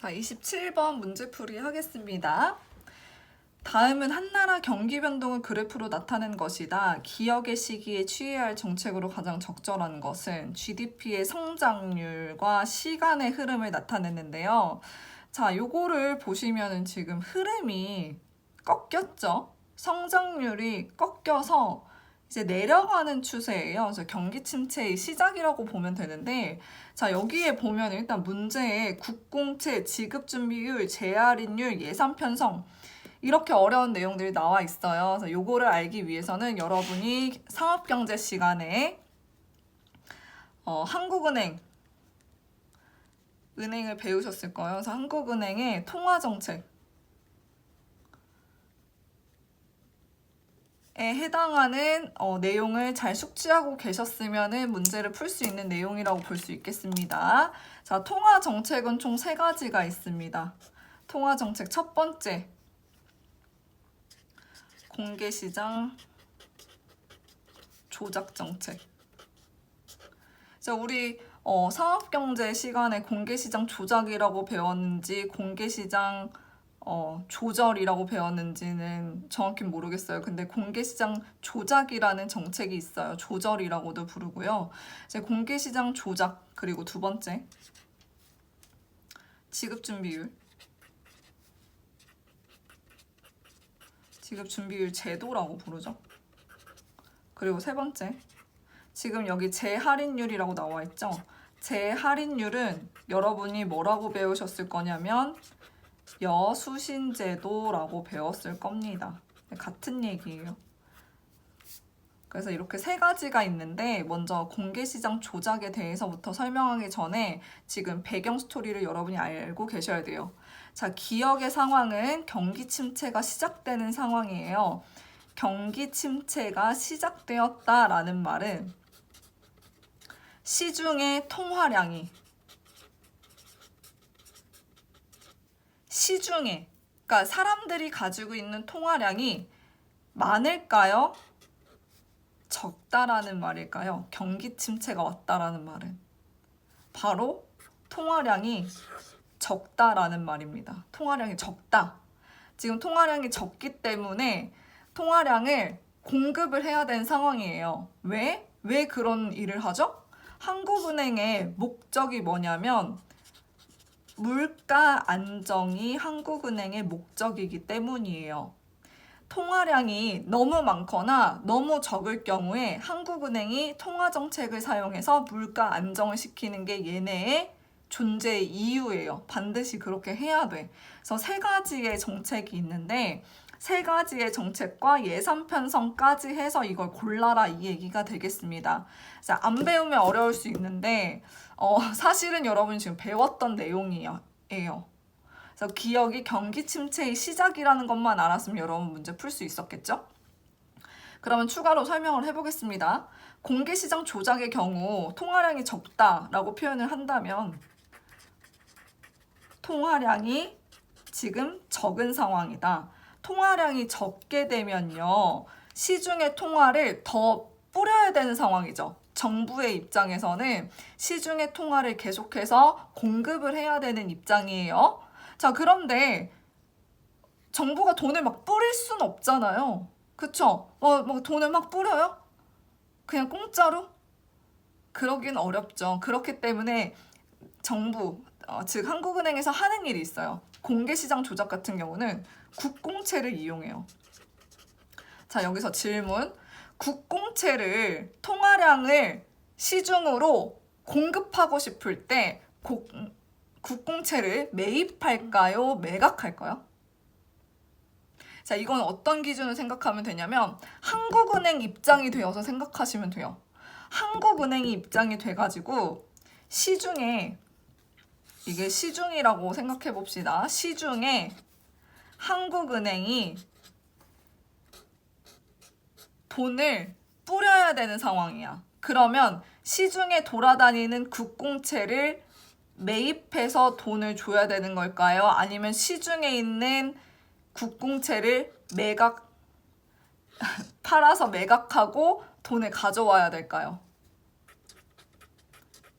자, 27번 문제풀이 하겠습니다. 다음은 한나라 경기 변동을 그래프로 나타낸 것이다. 기역의 시기에 취해야 할 정책으로 가장 적절한 것은 GDP의 성장률과 시간의 흐름을 나타냈는데요. 자, 요거를 보시면은 지금 흐름이 꺾였죠? 성장률이 꺾여서 이제 내려가는 추세예요. 그래서 경기 침체의 시작이라고 보면 되는데, 자, 여기에 보면 일단 문제에 국공채, 지급준비율, 재할인율, 예산 편성 이렇게 어려운 내용들이 나와 있어요. 그래서 요거를 알기 위해서는 여러분이 상업경제 시간에 한국은행을 배우셨을 거예요. 그래서 한국은행의 통화정책 에 해당하는 내용을 잘 숙지하고 계셨으면 문제를 풀 수 있는 내용이라고 볼 수 있겠습니다. 자, 통화 정책은 총 3가지가 있습니다. 통화 정책 첫 번째, 공개시장 조작 정책. 자, 우리 상업경제 시간에 공개시장 조작이라고 배웠는지 공개시장 조절이라고 배웠는지는 정확히 모르겠어요. 근데 공개시장 조작이라는 정책이 있어요. 조절이라고도 부르고요. 이제 공개시장 조작, 그리고 두 번째, 지급준비율. 지급준비율 제도라고 부르죠. 그리고 세 번째, 지금 여기 재할인율이라고 나와 있죠. 재할인율은 여러분이 뭐라고 배우셨을 거냐면 여수신제도라고 배웠을 겁니다. 같은 얘기예요. 그래서 이렇게 3가지가 있는데 먼저 공개시장 조작에 대해서부터 설명하기 전에 지금 배경 스토리를 여러분이 알고 계셔야 돼요. 자, 기역의 상황은 경기 침체가 시작되는 상황이에요. 경기 침체가 시작되었다라는 말은 시중의 통화량이 그러니까 사람들이 가지고 있는 통화량이 많을까요? 적다라는 말일까요? 경기 침체가 왔다라는 말은 바로 통화량이 적다라는 말입니다. 통화량이 적다. 지금 통화량이 적기 때문에 통화량을 공급을 해야 되는 상황이에요. 왜 그런 일을 하죠? 한국은행의 목적이 뭐냐면 물가 안정이 한국은행의 목적이기 때문이에요. 통화량이 너무 많거나 너무 적을 경우에 한국은행이 통화정책을 사용해서 물가 안정을 시키는 게 얘네의 존재의 이유예요. 반드시 그렇게 해야 돼. 그래서 3가지의 정책이 있는데 3가지의 정책과 예산 편성까지 해서 이걸 골라라 이 얘기가 되겠습니다. 자, 안 배우면 어려울 수 있는데 사실은 여러분이 지금 배웠던 내용이에요. 그래서 기역이 경기 침체의 시작이라는 것만 알았으면 여러분 문제 풀 수 있었겠죠? 그러면 추가로 설명을 해보겠습니다. 공개시장 조작의 경우 통화량이 적다라고 표현을 한다면 통화량이 지금 적은 상황이다. 통화량이 적게 되면요. 시중의 통화를 더 뿌려야 되는 상황이죠. 정부의 입장에서는 시중의 통화를 계속해서 공급을 해야 되는 입장이에요. 자, 그런데 정부가 돈을 막 뿌릴 순 없잖아요. 그쵸? 뭐 돈을 막 뿌려요? 그냥 공짜로? 그러긴 어렵죠. 그렇기 때문에 정부, 즉 한국은행에서 하는 일이 있어요. 공개시장 조작 같은 경우는 국공채를 이용해요. 자, 여기서 질문. 국공채를 통화량을 시중으로 공급하고 싶을 때 국공채를 매입할까요? 매각할까요? 자, 이건 어떤 기준을 생각하면 되냐면 한국은행 입장이 되어서 생각하시면 돼요. 한국은행이 입장이 돼가지고 시중에 이게 시중이라고 생각해 봅시다. 시중에 한국은행이 돈을 뿌려야 되는 상황이야. 그러면 시중에 돌아다니는 국공채를 매입해서 돈을 줘야 되는 걸까요? 아니면 시중에 있는 국공채를 팔아서 매각하고 돈을 가져와야 될까요?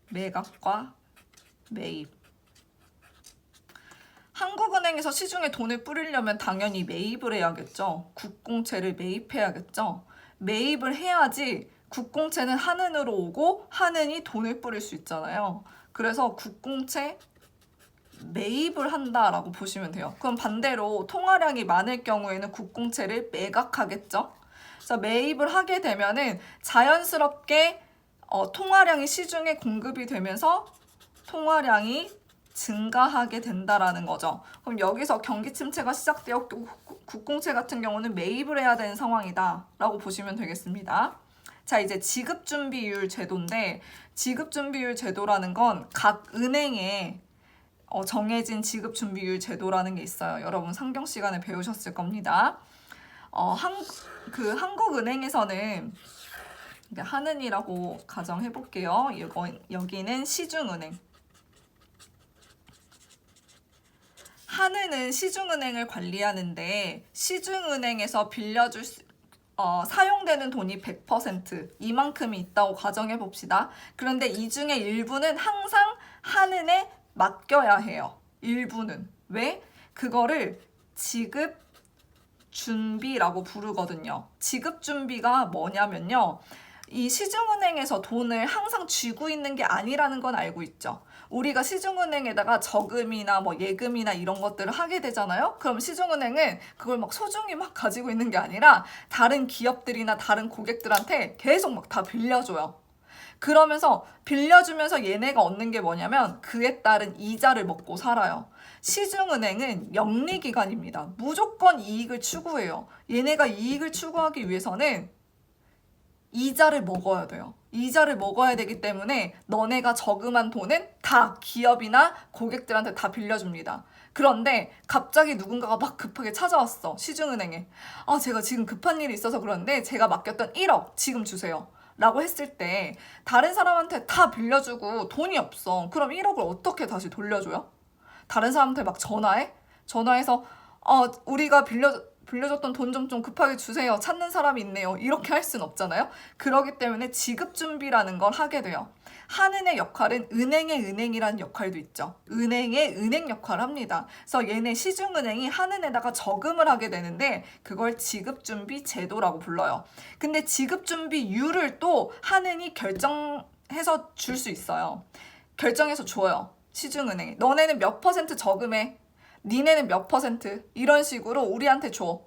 매각과 매입. 한국은행에서 시중에 돈을 뿌리려면 당연히 매입을 해야겠죠. 국공채를 매입해야겠죠. 매입을 해야지 국공채는 한은으로 오고 한은이 돈을 뿌릴 수 있잖아요. 그래서 국공채 매입을 한다라고 보시면 돼요. 그럼 반대로 통화량이 많을 경우에는 국공채를 매각하겠죠. 그래서 매입을 하게 되면은 자연스럽게 통화량이 시중에 공급이 되면서 통화량이 증가하게 된다라는 거죠. 그럼 여기서 경기 침체가 시작되었고 국공채 같은 경우는 매입을 해야 되는 상황이다라고 보시면 되겠습니다. 자, 이제 지급준비율 제도인데 지급준비율 제도라는 건 각 은행에 정해진 지급준비율 제도라는 게 있어요. 여러분 상경 시간에 배우셨을 겁니다. 한국은행에서는 한은이라고 가정해 볼게요. 여기는 시중은행. 한은은 시중은행을 관리하는데 시중은행에서 사용되는 돈이 100% 이만큼이 있다고 가정해 봅시다. 그런데 이 중에 일부는 항상 한은에 맡겨야 해요. 일부는. 왜? 그거를 지급준비라고 부르거든요. 지급준비가 뭐냐면요. 이 시중은행에서 돈을 항상 쥐고 있는 게 아니라는 건 알고 있죠. 우리가 시중은행에다가 저금이나 뭐 예금이나 이런 것들을 하게 되잖아요. 그럼 시중은행은 그걸 막 소중히 막 가지고 있는 게 아니라 다른 기업들이나 다른 고객들한테 계속 막 다 빌려줘요. 그러면서 빌려주면서 얘네가 얻는 게 뭐냐면 그에 따른 이자를 먹고 살아요. 시중은행은 영리기관입니다. 무조건 이익을 추구해요. 얘네가 이익을 추구하기 위해서는 이자를 먹어야 돼요. 이자를 먹어야 되기 때문에 너네가 저금한 돈은 다 기업이나 고객들한테 다 빌려줍니다. 그런데 갑자기 누군가가 막 급하게 찾아왔어. 시중은행에. 제가 지금 급한 일이 있어서 그런데 제가 맡겼던 1억 지금 주세요. 라고 했을 때 다른 사람한테 다 빌려주고 돈이 없어. 그럼 1억을 어떻게 다시 돌려줘요? 다른 사람한테 막 전화해서 우리가 빌려줬던 돈 좀 급하게 주세요. 찾는 사람이 있네요. 이렇게 할 순 없잖아요. 그렇기 때문에 지급준비라는 걸 하게 돼요. 한은의 역할은 은행의 은행이라는 역할도 있죠. 은행의 은행 역할을 합니다. 그래서 얘네 시중은행이 한은에다가 저금을 하게 되는데 그걸 지급준비 제도라고 불러요. 근데 지급준비율을 또 한은이 결정해서 줄 수 있어요. 결정해서 줘요. 시중은행이. 너네는 몇 퍼센트 저금해. 니네는 몇 퍼센트 이런 식으로 우리한테 줘.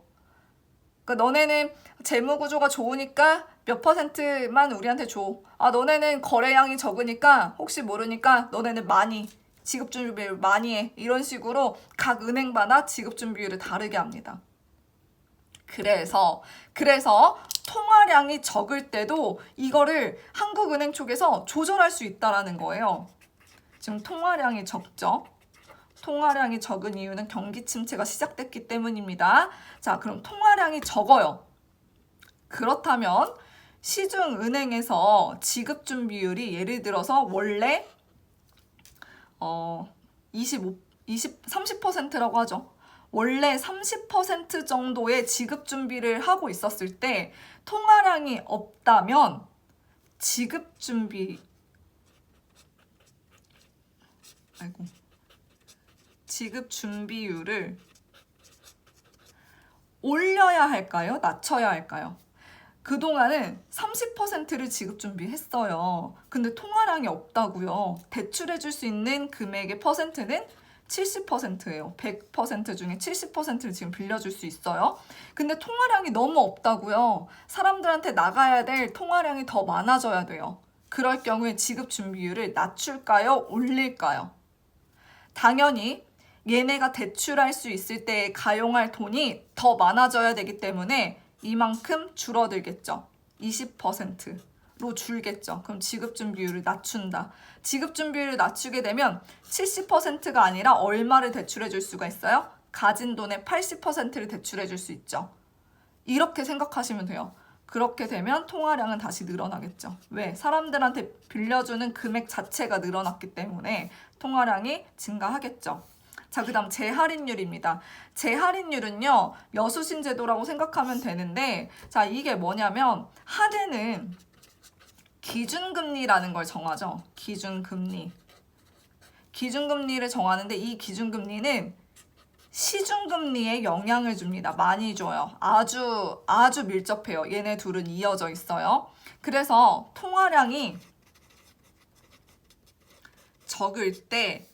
그러니까 너네는 재무구조가 좋으니까 몇 퍼센트만 우리한테 줘. 너네는 거래량이 적으니까 혹시 모르니까 너네는 많이 지급준비율 많이 해. 이런 식으로 각 은행마다 지급준비율을 다르게 합니다. 그래서 통화량이 적을 때도 이거를 한국은행 쪽에서 조절할 수 있다라는 거예요. 지금 통화량이 적죠. 통화량이 적은 이유는 경기 침체가 시작됐기 때문입니다. 자, 그럼 통화량이 적어요. 그렇다면 시중은행에서 지급준비율이 예를 들어서 원래 30%라고 하죠. 원래 30% 정도의 지급준비를 하고 있었을 때 통화량이 없다면 지급준비율을 올려야 할까요? 낮춰야 할까요? 그동안은 30%를 지급준비했어요. 근데 통화량이 없다고요. 대출해줄 수 있는 금액의 퍼센트는 70%예요. 100% 중에 70%를 지금 빌려줄 수 있어요. 근데 통화량이 너무 없다고요. 사람들한테 나가야 될 통화량이 더 많아져야 돼요. 그럴 경우에 지급준비율을 낮출까요? 올릴까요? 당연히 얘네가 대출할 수 있을 때 가용할 돈이 더 많아져야 되기 때문에 이만큼 줄어들겠죠. 20%로 줄겠죠. 그럼 지급준비율을 낮춘다. 지급준비율을 낮추게 되면 70%가 아니라 얼마를 대출해 줄 수가 있어요? 가진 돈의 80%를 대출해 줄 수 있죠. 이렇게 생각하시면 돼요. 그렇게 되면 통화량은 다시 늘어나겠죠. 왜? 사람들한테 빌려주는 금액 자체가 늘어났기 때문에 통화량이 증가하겠죠. 자, 그 다음 재할인율입니다. 재할인율은요, 여수신 제도라고 생각하면 되는데, 자, 이게 뭐냐면, 한은은 기준금리라는 걸 정하죠. 기준금리. 기준금리를 정하는데 이 기준금리는 시중금리에 영향을 줍니다. 많이 줘요. 아주 밀접해요. 얘네 둘은 이어져 있어요. 그래서 통화량이 적을 때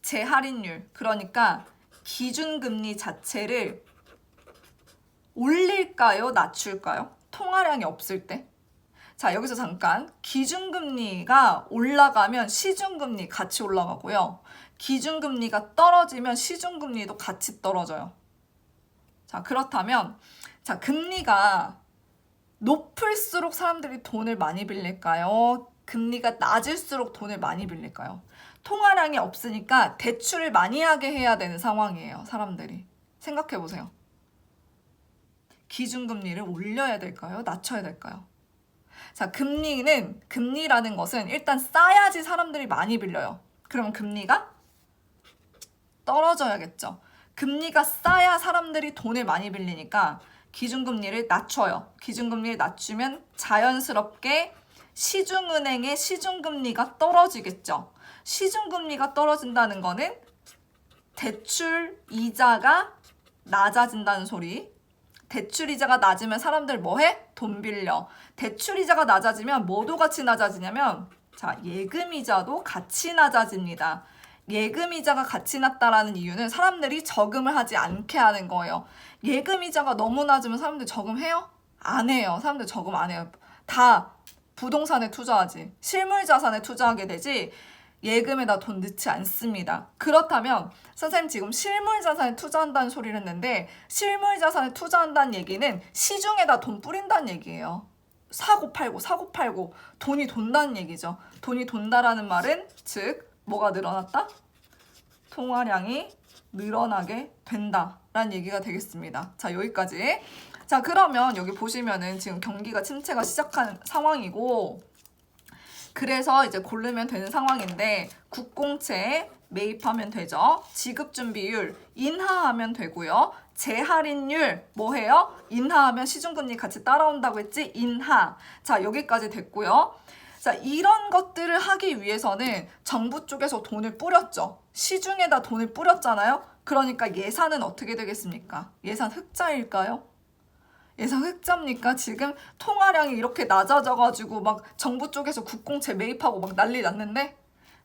재할인율, 그러니까 기준금리 자체를 올릴까요? 낮출까요? 통화량이 없을 때. 자, 여기서 잠깐 기준금리가 올라가면 시중금리 같이 올라가고요. 기준금리가 떨어지면 시중금리도 같이 떨어져요. 자, 그렇다면 자, 금리가 높을수록 사람들이 돈을 많이 빌릴까요? 금리가 낮을수록 돈을 많이 빌릴까요? 통화량이 없으니까 대출을 많이 하게 해야 되는 상황이에요. 사람들이. 생각해 보세요. 기준금리를 올려야 될까요? 낮춰야 될까요? 자, 금리라는 것은 일단 싸야지 사람들이 많이 빌려요. 그러면 금리가 떨어져야겠죠. 금리가 싸야 사람들이 돈을 많이 빌리니까 기준금리를 낮춰요. 기준금리를 낮추면 자연스럽게 시중은행의 시중금리가 떨어지겠죠. 시중금리가 떨어진다는 거는 대출 이자가 낮아진다는 소리. 대출 이자가 낮으면 사람들 뭐 해? 돈 빌려. 대출 이자가 낮아지면 뭐도 같이 낮아지냐면 자, 예금 이자도 같이 낮아집니다. 예금 이자가 같이 낮다라는 이유는 사람들이 저금을 하지 않게 하는 거예요. 예금 이자가 너무 낮으면 사람들 저금해요? 안 해요. 사람들 저금 안 해요. 다 부동산에 투자하지. 실물 자산에 투자하게 되지 예금에다 돈 넣지 않습니다. 그렇다면 선생님 지금 실물 자산에 투자한다는 소리를 했는데 실물 자산에 투자한다는 얘기는 시중에다 돈 뿌린다는 얘기예요. 사고 팔고 돈이 돈다는 얘기죠. 돈이 돈다라는 말은 즉 뭐가 늘어났다? 통화량이 늘어나게 된다라는 얘기가 되겠습니다. 자, 여기까지. 자, 그러면 여기 보시면은 지금 경기가 침체가 시작한 상황이고 그래서 이제 고르면 되는 상황인데 국공채 매입하면 되죠. 지급준비율 인하하면 되고요. 재할인율 뭐 해요? 인하하면 시중금리 같이 따라온다고 했지? 인하. 자, 여기까지 됐고요. 자, 이런 것들을 하기 위해서는 정부 쪽에서 돈을 뿌렸죠. 시중에다 돈을 뿌렸잖아요. 그러니까 예산은 어떻게 되겠습니까? 예산 흑자일까요? 예산 흑자입니까? 지금 통화량이 이렇게 낮아져가지고 막 정부 쪽에서 국공채 매입하고 막 난리 났는데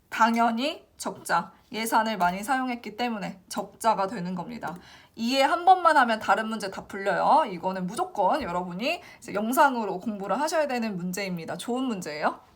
당연히 적자. 예산을 많이 사용했기 때문에 적자가 되는 겁니다. 이해 한 번만 하면 다른 문제 다 풀려요. 이거는 무조건 여러분이 이제 영상으로 공부를 하셔야 되는 문제입니다. 좋은 문제예요.